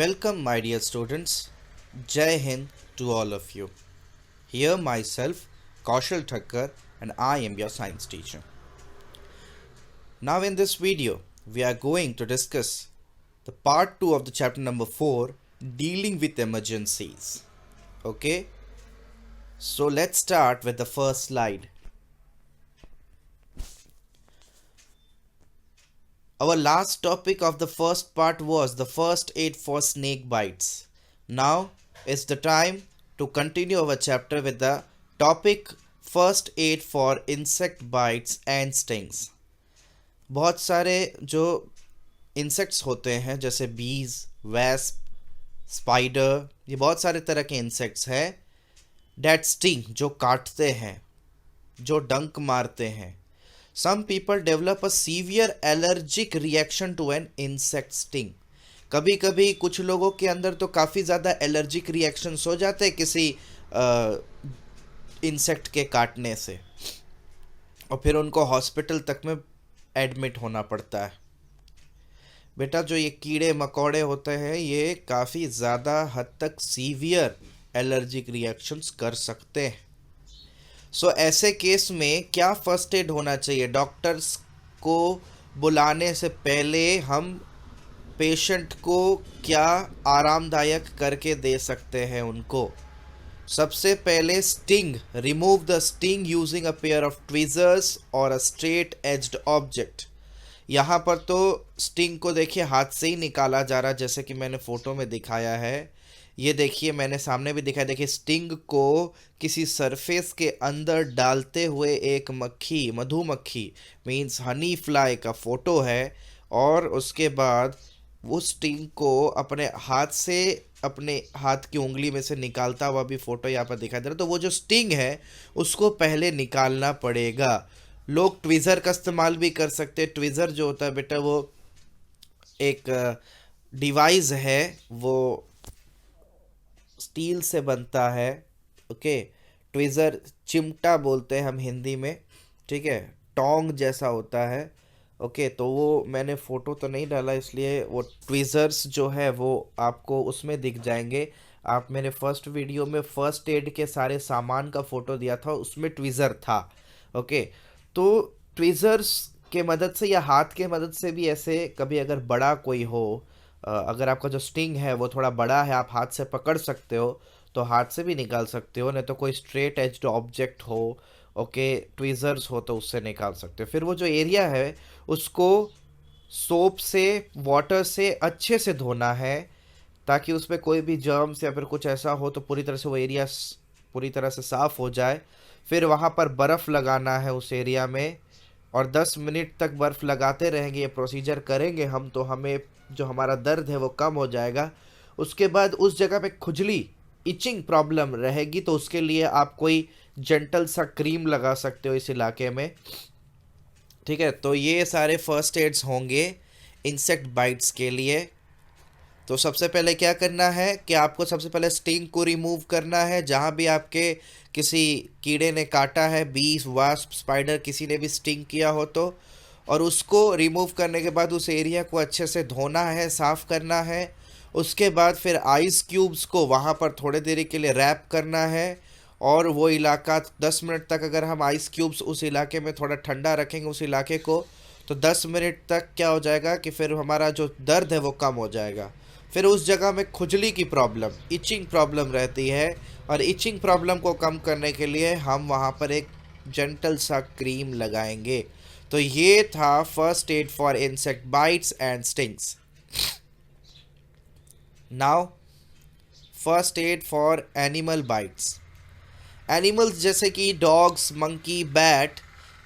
Welcome, my dear students. Jai Hind to all of you. Here, myself, Kaushal Thakkar, and I am your science teacher. Now, in this video, we are going to discuss the part 2 of the chapter number 4, dealing with emergencies. Okay, so let's start with the first slide. Our last topic of the first part was the first aid for snake bites. Now it's the time to continue our chapter with the topic first aid for insect bites and stings. बहुत सारे जो insects होते हैं जैसे बीज, wasp, spider, ये बहुत सारे तरह के इंसेक्ट्स हैं डेट स्टिंग, जो काटते हैं, जो डंक मारते हैं. Some people develop a severe allergic reaction to an insect sting. कभी कभी कुछ लोगों के अंदर तो काफ़ी ज़्यादा एलर्जिक रिएक्शंस हो जाते हैं किसी इंसेक्ट के काटने से, और फिर उनको हॉस्पिटल तक में एडमिट होना पड़ता है. बेटा, जो ये कीड़े मकोड़े होते हैं ये काफ़ी ज़्यादा हद तक सीवियर एलर्जिक रिएक्शंस कर सकते हैं. सो ऐसे केस में क्या फर्स्ट एड होना चाहिए? डॉक्टर्स को बुलाने से पहले हम पेशेंट को क्या आरामदायक करके दे सकते हैं उनको? सबसे पहले sting, remove the sting using a pair of tweezers और अ स्ट्रेट एज्ड ऑब्जेक्ट. यहाँ पर तो स्टिंग को देखिए हाथ से ही निकाला जा रहा है, जैसे कि मैंने फ़ोटो में दिखाया है. ये देखिए, मैंने सामने भी दिखाया. देखिए, स्टिंग को किसी सरफेस के अंदर डालते हुए एक मक्खी, मधुमक्खी मीन्स हनी फ्लाई का फ़ोटो है, और उसके बाद वो स्टिंग को अपने हाथ से, अपने हाथ की उंगली में से निकालता हुआ भी फ़ोटो यहाँ पर दिखाई दे रहा है. तो वो जो स्टिंग है उसको पहले निकालना पड़ेगा. लोग ट्विज़र का इस्तेमाल भी कर सकते हैं. ट्विज़र जो होता है बेटा वो एक डिवाइस है, वो स्टील से बनता है. ओके, ट्विज़र चिमटा बोलते हैं हम हिंदी में, ठीक है, टोंग जैसा होता है. ओके, तो वो मैंने फ़ोटो तो नहीं डाला, इसलिए वो ट्विज़र्स जो है वो आपको उसमें दिख जाएंगे. आप मेरे फर्स्ट वीडियो में फर्स्ट एड के सारे सामान का फ़ोटो दिया था, उसमें ट्विज़र था. ओके, तो ट्विज़र्स के मदद से या हाथ के मदद से भी ऐसे कभी अगर बड़ा कोई हो, अगर आपका जो स्टिंग है वो थोड़ा बड़ा है, आप हाथ से पकड़ सकते हो तो हाथ से भी निकाल सकते हो, नहीं तो कोई स्ट्रेट एज्ड ऑब्जेक्ट हो, ओके, ट्विज़र्स हो, तो उससे निकाल सकते हो. फिर वो जो एरिया है उसको सोप से, वाटर से अच्छे से धोना है, ताकि उसमें कोई भी जर्म्स या फिर कुछ ऐसा हो तो पूरी तरह से वो एरिया पूरी तरह से साफ़ हो जाए. फिर वहाँ पर बर्फ़ लगाना है उस एरिया में, और 10 मिनट तक बर्फ़ लगाते रहेंगे. ये प्रोसीजर करेंगे हम तो हमें जो हमारा दर्द है वो कम हो जाएगा. उसके बाद उस जगह पे खुजली, इचिंग प्रॉब्लम रहेगी, तो उसके लिए आप कोई जेंटल सा क्रीम लगा सकते हो इस इलाके में. ठीक है, तो ये सारे फर्स्ट एड्स होंगे इंसेक्ट बाइट्स के लिए. तो सबसे पहले क्या करना है कि आपको सबसे पहले स्टिंग को रिमूव करना है. जहाँ भी आपके किसी कीड़े ने काटा है, बीज, वास्प, स्पाइडर, किसी ने भी स्टिंग किया हो तो, और उसको रिमूव करने के बाद उस एरिया को अच्छे से धोना है, साफ़ करना है. उसके बाद फिर आइस क्यूब्स को वहाँ पर थोड़े देरी के लिए रैप करना है, और वो इलाका 10 मिनट तक, अगर हम आइस क्यूब्स उस इलाके में थोड़ा ठंडा रखेंगे उस इलाके को, तो 10 मिनट तक क्या हो जाएगा कि फिर हमारा जो दर्द है वो कम हो जाएगा. फिर उस जगह में खुजली की प्रॉब्लम, इचिंग प्रॉब्लम रहती है, और इचिंग प्रॉब्लम को कम करने के लिए हम वहाँ पर एक जेंटल सा क्रीम लगाएंगे. तो ये था first aid for insect bytes and stings. Now first aid for animal bytes. Animals जैसे कि डॉग्स, मंकी, बैट,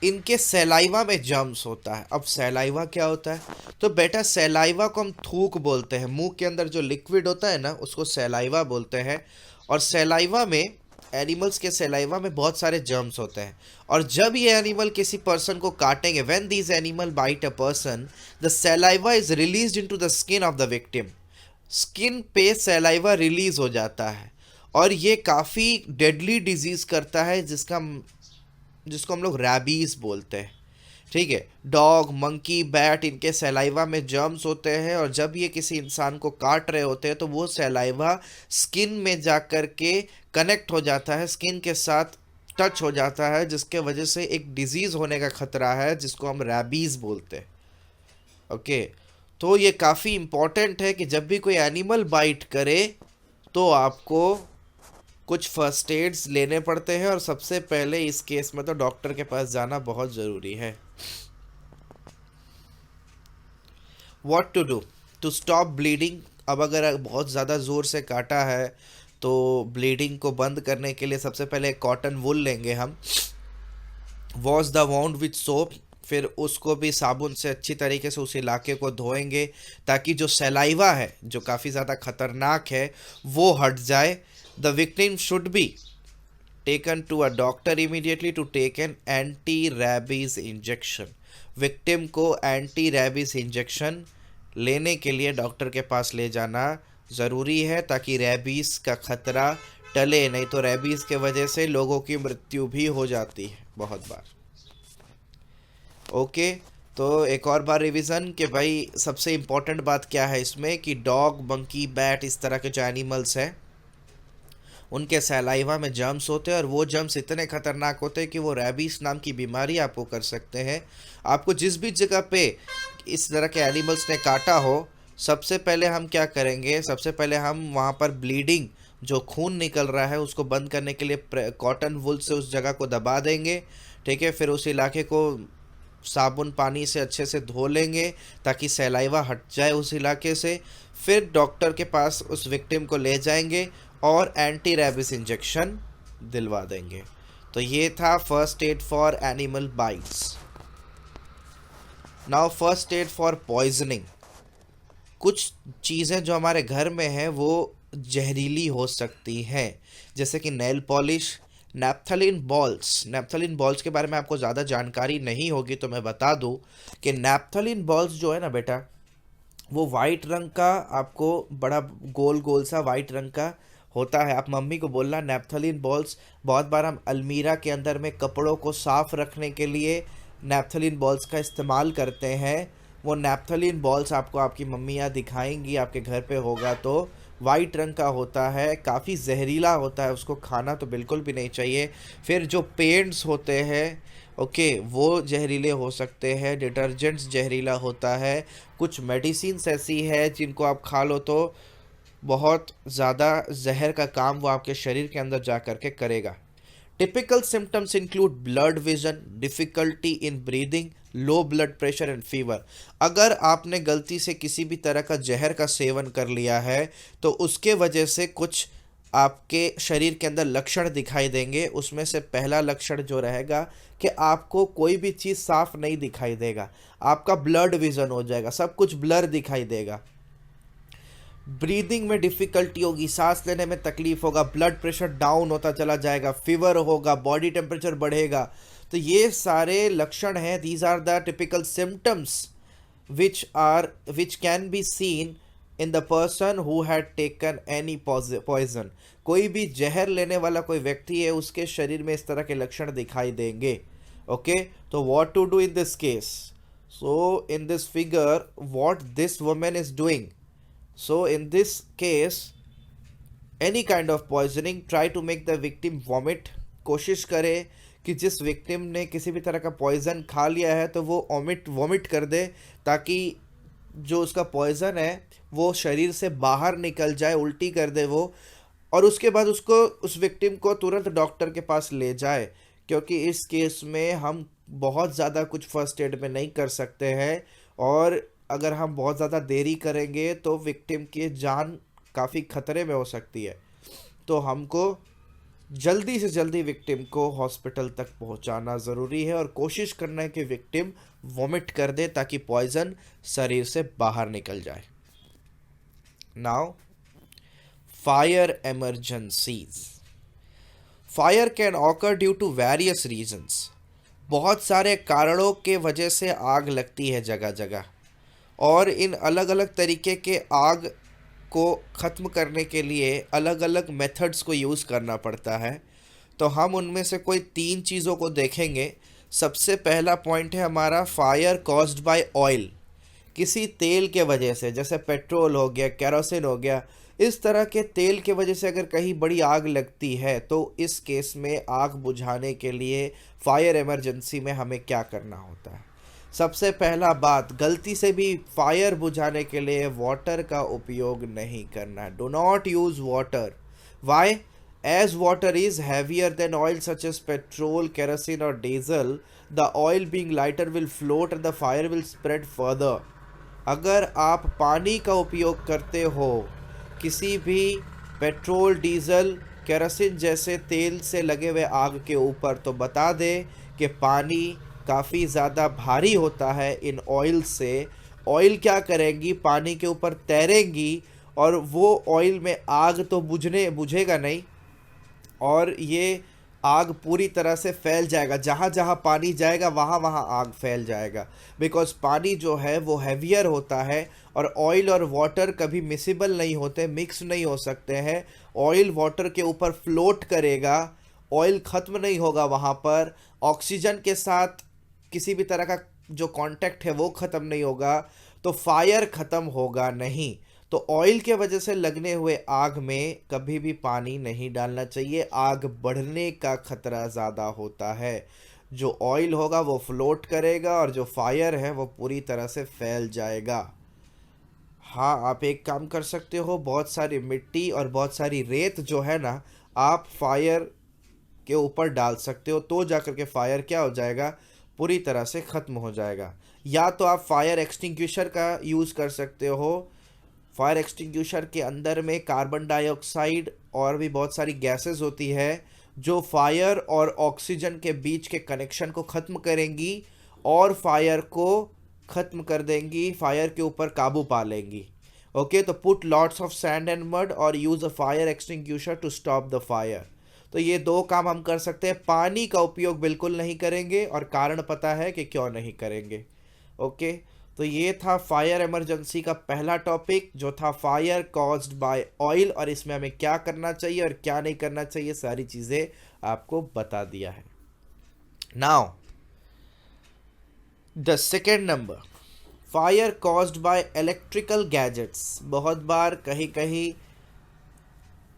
इनके सैलाइवा में जर्म्स होता है. अब सैलाइवा क्या होता है? तो बेटा, सैलाइवा को हम थूक बोलते हैं. मुंह के अंदर जो लिक्विड होता है ना उसको सैलाइवा बोलते हैं. और सैलाइवा में, एनिमल्स के सैलाइवा में बहुत सारे जर्म्स होते हैं. और जब ये एनिमल किसी पर्सन को काटेंगे, when this animal bite a person, the saliva is released into the skin of the victim. Skin पे सैलाइवा रिलीज हो जाता है, और ये काफ़ी डेडली डिजीज़ करता है जिसको हम लोग रैबीज़ बोलते हैं. ठीक है, डॉग, मंकी, बैट, इनके सलाइवा में जर्म्स होते हैं, और जब ये किसी इंसान को काट रहे होते हैं तो वो सलाइवा स्किन में जा कर के कनेक्ट हो जाता है, स्किन के साथ टच हो जाता है, जिसके वजह से एक डिजीज़ होने का खतरा है जिसको हम रैबीज़ बोलते हैं। ओके, तो ये काफ़ी इम्पोर्टेंट है कि जब भी कोई एनिमल बाइट करे तो आपको कुछ फर्स्ट एड्स लेने पड़ते हैं, और सबसे पहले इस केस में तो डॉक्टर के पास जाना बहुत ज़रूरी है। What to do to stop bleeding. अब अगर बहुत ज़्यादा ज़ोर से काटा है तो ब्लीडिंग को बंद करने के लिए सबसे पहले कॉटन वुल लेंगे हम, wash the wound with soap, फिर उसको भी साबुन से अच्छी तरीके से उस इलाके को धोएंगे ताकि जो सलाइवा है जो काफ़ी ज़्यादा खतरनाक है वो हट जाए। The victim should be taken to a doctor immediately to take an anti rabies injection. Victim को एंटी रैबीज इंजेक्शन लेने के लिए डॉक्टर के पास ले जाना ज़रूरी है ताकि रैबीज का खतरा टले, नहीं तो रैबीज के वजह से लोगों की मृत्यु भी हो जाती है बहुत बार। ओके, तो एक और बार रिवीजन कि भाई सबसे इम्पोर्टेंट बात क्या है इसमें कि डॉग, मंकी, बैट, इस तरह के जो एनिमल्स हैं उनके सलाइवा में जर्म्स होते हैं, और वो जर्म्स इतने खतरनाक होते हैं कि वो रैबीज नाम की बीमारी आपको कर सकते हैं। आपको जिस भी जगह पे इस तरह के एनिमल्स ने काटा हो, सबसे पहले हम क्या करेंगे, सबसे पहले हम वहाँ पर ब्लीडिंग, जो खून निकल रहा है उसको बंद करने के लिए कॉटन वुल से उस जगह को दबा देंगे। ठीक है, फिर उस इलाके को साबुन पानी से अच्छे से धो लेंगे ताकि सलाइवा हट जाए उस इलाके से। फिर डॉक्टर के पास उस विक्टिम को ले जाएंगे और एंटी रैबिस इंजेक्शन दिलवा देंगे। तो ये था first aid for animal bytes. Now first aid for poisoning. कुछ चीज़ें जो हमारे घर में हैं वो जहरीली हो सकती हैं, जैसे कि nail polish, naphthalene balls. Naphthalene balls के बारे में आपको ज़्यादा जानकारी नहीं होगी तो मैं बता दूं कि नैप्थलीन बॉल्स जो है ना बेटा, वो वाइट रंग का, आपको बड़ा गोल गोल सा वाइट रंग का होता है। आप मम्मी को बोलना नैप्थलीन बॉल्स। बहुत बार हम अलमीरा के अंदर में कपड़ों को साफ रखने के लिए नैप्थलीन बॉल्स का इस्तेमाल करते हैं। वो नैप्थलीन बॉल्स आपको आपकी मम्मियाँ दिखाएंगी, आपके घर पे होगा तो वाइट रंग का होता है, काफ़ी जहरीला होता है, उसको खाना तो बिल्कुल भी नहीं चाहिए। फिर जो पेंट्स होते हैं, ओके, वो जहरीले हो सकते हैं। डिटर्जेंट्स जहरीला होता है। कुछ मेडिसिन्स ऐसी है जिनको आप खा लो तो बहुत ज़्यादा जहर का काम वो आपके शरीर के अंदर जा कर के करेगा। Typical symptoms include blood vision, difficulty in breathing, low blood pressure and fever. अगर आपने गलती से किसी भी तरह का जहर का सेवन कर लिया है तो उसके वजह से कुछ आपके शरीर के अंदर लक्षण दिखाई देंगे। उसमें से पहला लक्षण जो रहेगा कि आपको कोई भी चीज़ साफ नहीं दिखाई देगा, आपका ब्लड विजन हो जाएगा, सब कुछ ब्लर दिखाई देगा। ब्रीदिंग में डिफ़िकल्टी होगी, सांस लेने में तकलीफ होगा, ब्लड प्रेशर डाउन होता चला जाएगा, फीवर होगा, बॉडी टेम्परेचर बढ़ेगा। तो ये सारे लक्षण हैं, these are the typical symptoms which can be seen in the person who had taken any poison. कोई भी जहर लेने वाला कोई व्यक्ति है उसके शरीर में इस तरह के लक्षण दिखाई देंगे। ओके, तो what to do in this case? So in this figure what this woman is doing, so in this case any kind of poisoning, try to make the victim vomit। कोशिश करे कि जिस विक्टिम ने किसी भी तरह का पॉइज़न खा लिया है तो वो वॉमिट कर दे ताकि जो उसका पॉइज़न है वो शरीर से बाहर निकल जाए, उल्टी कर दे वो, और उसके बाद उसको उस विक्टिम को तुरंत डॉक्टर के पास ले जाए, क्योंकि इस केस में हम बहुत ज़्यादा कुछ फर्स्ट एड में नहीं कर सकते हैं, और अगर हम बहुत ज़्यादा देरी करेंगे तो विक्टिम की जान काफ़ी खतरे में हो सकती है। तो हमको जल्दी से जल्दी विक्टिम को हॉस्पिटल तक पहुंचाना ज़रूरी है और कोशिश करना है कि विक्टिम वॉमिट कर दे ताकि पॉइज़न शरीर से बाहर निकल जाए। Now fire emergencies. Fire can occur due to various reasons. बहुत सारे कारणों के वजह से आग लगती है जगह जगह, और इन अलग अलग तरीके के आग को ख़त्म करने के लिए अलग अलग मेथड्स को यूज़ करना पड़ता है। तो हम उनमें से कोई 3 चीज़ों को देखेंगे। सबसे पहला पॉइंट है हमारा फायर कॉज्ड बाय ऑयल। किसी तेल के वजह से, जैसे पेट्रोल हो गया, केरोसिन हो गया, इस तरह के तेल के वजह से अगर कहीं बड़ी आग लगती है तो इस केस में आग बुझाने के लिए फायर इमरजेंसी में हमें क्या करना होता है। सबसे पहला बात, गलती से भी फायर बुझाने के लिए वाटर का उपयोग नहीं करना है। Do not use water. Why? As water is heavier than oil such as petrol, kerosene और diesel, the oil being lighter will float and the fire will spread further. अगर आप पानी का उपयोग करते हो किसी भी पेट्रोल, डीजल, केरोसिन जैसे तेल से लगे हुए आग के ऊपर, तो बता दें कि पानी काफ़ी ज़्यादा भारी होता है इन ऑयल से। ऑयल क्या करेंगी, पानी के ऊपर तैरेंगी और वो ऑयल में आग तो बुझेगा नहीं, और ये आग पूरी तरह से फैल जाएगा। जहाँ जहाँ पानी जाएगा वहाँ वहाँ आग फैल जाएगा, बिकॉज पानी जो है वो हैवियर होता है और ऑयल और वाटर कभी मिसिबल नहीं होते, मिक्स नहीं हो सकते हैं। ऑयल वाटर के ऊपर फ्लोट करेगा, ऑयल ख़त्म नहीं होगा वहाँ पर, ऑक्सीजन के साथ किसी भी तरह का जो कांटेक्ट है वो ख़त्म नहीं होगा, तो फायर ख़त्म होगा नहीं। तो ऑयल के वजह से लगने हुए आग में कभी भी पानी नहीं डालना चाहिए, आग बढ़ने का खतरा ज़्यादा होता है। जो ऑयल होगा वो फ्लोट करेगा और जो फायर है वो पूरी तरह से फैल जाएगा। हाँ, आप एक काम कर सकते हो, बहुत सारी मिट्टी और बहुत सारी रेत जो है ना, आप फायर के ऊपर डाल सकते हो, तो जाकर के फायर क्या हो जाएगा, पूरी तरह से ख़त्म हो जाएगा। या तो आप फायर एक्सटिंग्विशर का यूज़ कर सकते हो। फायर एक्सटिंग्विशर के अंदर में कार्बन डाइऑक्साइड और भी बहुत सारी गैसेस होती है जो फायर और ऑक्सीजन के बीच के कनेक्शन को ख़त्म करेंगी और फायर को ख़त्म कर देंगी, फायर के ऊपर काबू पा लेंगी। ओके, तो put lots of sand and mud और use a fire extinguisher to stop the fire. तो ये दो काम हम कर सकते हैं। पानी का उपयोग बिल्कुल नहीं करेंगे और कारण पता है कि क्यों नहीं करेंगे। ओके, तो ये था फायर इमरजेंसी का पहला टॉपिक जो था फायर कॉज्ड बाय ऑयल, और इसमें हमें क्या करना चाहिए और क्या नहीं करना चाहिए, सारी चीज़ें आपको बता दिया है। Now the second number, fire caused by electrical gadgets. बहुत बार कहीं कहीं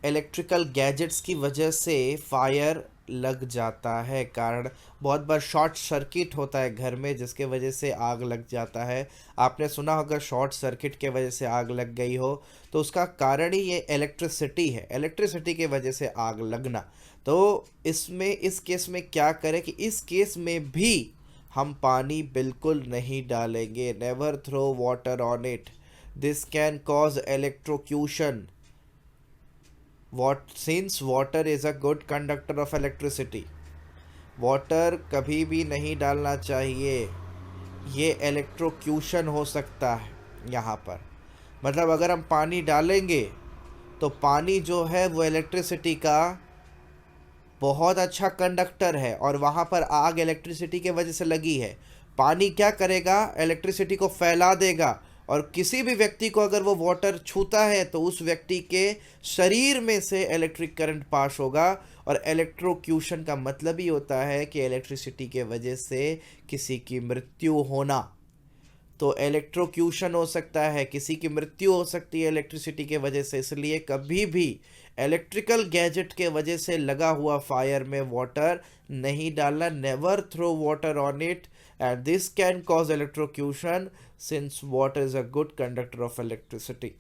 इलेक्ट्रिकल गैजेट्स की वजह से फायर लग जाता है। कारण बहुत बार शॉर्ट सर्किट होता है घर में, जिसके वजह से आग लग जाता है। आपने सुना होगा शॉर्ट सर्किट के वजह से आग लग गई हो, तो उसका कारण ही ये इलेक्ट्रिसिटी है, इलेक्ट्रिसिटी के वजह से आग लगना। तो इसमें इस केस में क्या करें कि इस केस में भी हम पानी बिल्कुल नहीं डालेंगे। Never throw water on it, this can cause electrocution. Since water is a good conductor of electricity, water कभी भी नहीं डालना चाहिए, ये इलेक्ट्रोक्यूशन हो सकता है यहाँ पर। मतलब अगर हम पानी डालेंगे तो पानी जो है वो इलेक्ट्रिसिटी का बहुत अच्छा कंडक्टर है, और वहाँ पर आग इलेक्ट्रिसिटी के वजह से लगी है। पानी क्या करेगा, इलेक्ट्रिसिटी को फैला देगा, और किसी भी व्यक्ति को अगर वो वाटर छूता है तो उस व्यक्ति के शरीर में से इलेक्ट्रिक करंट पास होगा। और इलेक्ट्रोक्यूशन का मतलब ही होता है कि इलेक्ट्रिसिटी के वजह से किसी की मृत्यु होना। तो इलेक्ट्रोक्यूशन हो सकता है, किसी की मृत्यु हो सकती है इलेक्ट्रिसिटी के वजह से। इसलिए कभी भी इलेक्ट्रिकल गैजेट के वजह से लगा हुआ फायर में वाटर नहीं डालना। Never throw water on it and this can cause electrocution since water is a good conductor of electricity.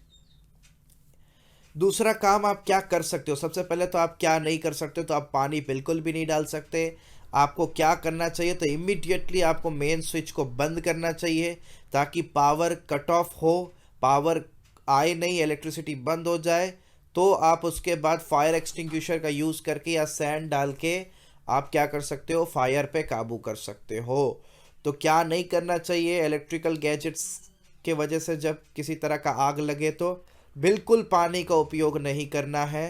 दूसरा काम आप क्या कर सकते हो, सबसे पहले तो आप क्या नहीं कर सकते, तो आप पानी बिल्कुल भी नहीं डाल सकते। आपको क्या करना चाहिए, तो इमीडिएटली आपको मेन स्विच को बंद करना चाहिए ताकि पावर कट ऑफ हो, पावर आए नहीं, इलेक्ट्रिसिटी बंद हो जाए। तो आप उसके बाद फायर एक्सटिंग्विशर का यूज़ करके या सैंड डाल के आप क्या कर सकते हो, फायर पे काबू कर सकते हो। तो क्या नहीं करना चाहिए इलेक्ट्रिकल गैजेट्स के वजह से जब किसी तरह का आग लगे, तो बिल्कुल पानी का उपयोग नहीं करना है।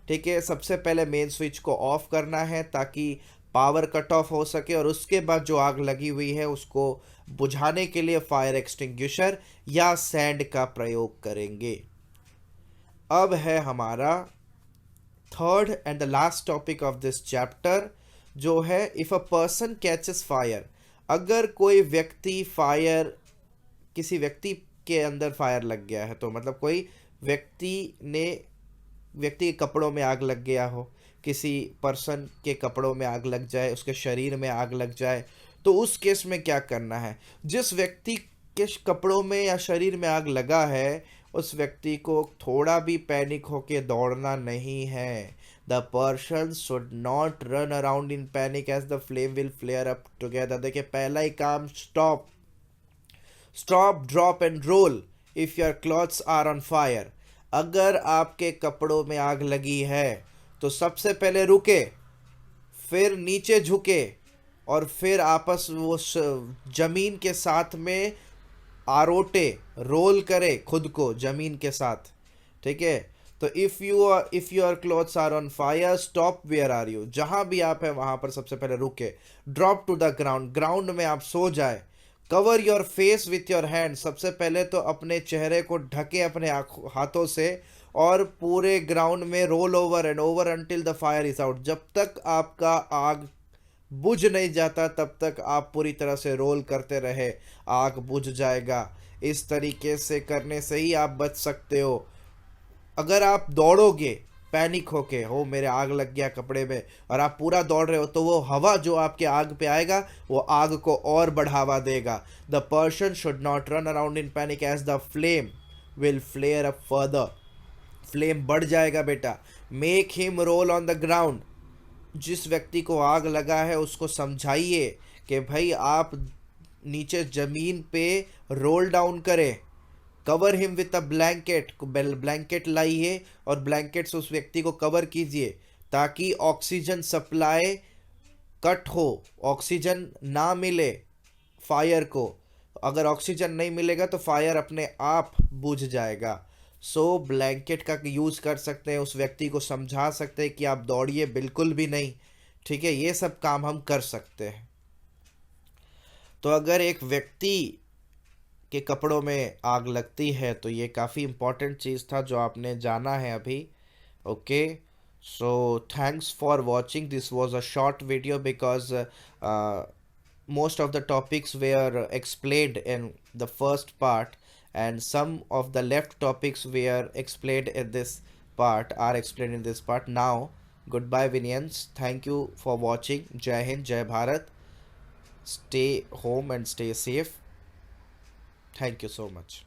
ठीक है, सबसे पहले मेन स्विच को ऑफ करना है ताकि पावर कट ऑफ हो सके, और उसके बाद जो आग लगी हुई है उसको बुझाने के लिए फायर एक्सटिंग्विशर या सैंड का प्रयोग करेंगे। अब है हमारा third and the last topic of this chapter, जो है if a person catches fire, अगर कोई व्यक्ति फायर, किसी व्यक्ति के अंदर फायर लग गया है, तो मतलब कोई व्यक्ति ने, व्यक्ति के कपड़ों में आग लग गया हो, किसी पर्सन के कपड़ों में आग लग जाए, उसके शरीर में आग लग जाए, तो उस केस में क्या करना है? जिस व्यक्ति के कपड़ों में या शरीर में आग लगा है, उस व्यक्ति को थोड़ा भी पैनिक होके दौड़ना नहीं है। The person should not run around in panic as the flame will flare up together. देखिए, पहला ही काम, stop, stop, drop and roll if your clothes are on fire. अगर आपके कपड़ों में आग लगी है तो सबसे पहले रुके, फिर नीचे झुके, और फिर आपस वो जमीन के साथ में आरोटे, रोल करे खुद को जमीन के साथ। ठीक है? तो if your clothes are on fire, stop where are you, जहां भी आप है वहां पर सबसे पहले रुके। Drop to the ground, ground में आप सो जाए। Cover your face with your hand, सबसे पहले तो अपने चेहरे को ढके अपने हाथों से, और पूरे ग्राउंड में roll over and over until the fire is out. जब तक आपका आग बुझ नहीं जाता तब तक आप पूरी तरह से रोल करते रहे, आग बुझ जाएगा। इस तरीके से करने से ही आप बच सकते हो। अगर आप दौड़ोगे पैनिक होके, हो मेरे आग लग गया कपड़े में, और आप पूरा दौड़ रहे हो, तो वो हवा जो आपके आग पे आएगा वो आग को और बढ़ावा देगा। The person should not run around in panic as the flame will flare up further. Flame बढ़ जाएगा बेटा। Make him roll on the ground, जिस व्यक्ति को आग लगा है उसको समझाइए कि भाई आप नीचे जमीन पे रोल डाउन करें। Cover him with a blanket, blanket लाइए और ब्लैंकेट से उस व्यक्ति को कवर कीजिए, ताकि ऑक्सीजन सप्लाई कट हो, ऑक्सीजन ना मिले फायर को। अगर ऑक्सीजन नहीं मिलेगा तो फायर अपने आप बुझ जाएगा। सो ब्लैंकेट का यूज़ कर सकते हैं, उस व्यक्ति को समझा सकते हैं कि आप दौड़िए बिल्कुल भी नहीं। ठीक है? ये सब काम हम कर सकते हैं। तो अगर एक व्यक्ति के कपड़ों में आग लगती है तो ये काफ़ी इम्पोर्टेंट चीज़ था जो आपने जाना है अभी। Okay, so thanks for watching. This was a short video because most of the topics were explained in the first part, and some of the left topics were explained in this part, are explained in this part. Now goodbye Vinyans, thank you for watching. Jai Hind, Jai Bharat. Stay home and stay safe. Thank you so much.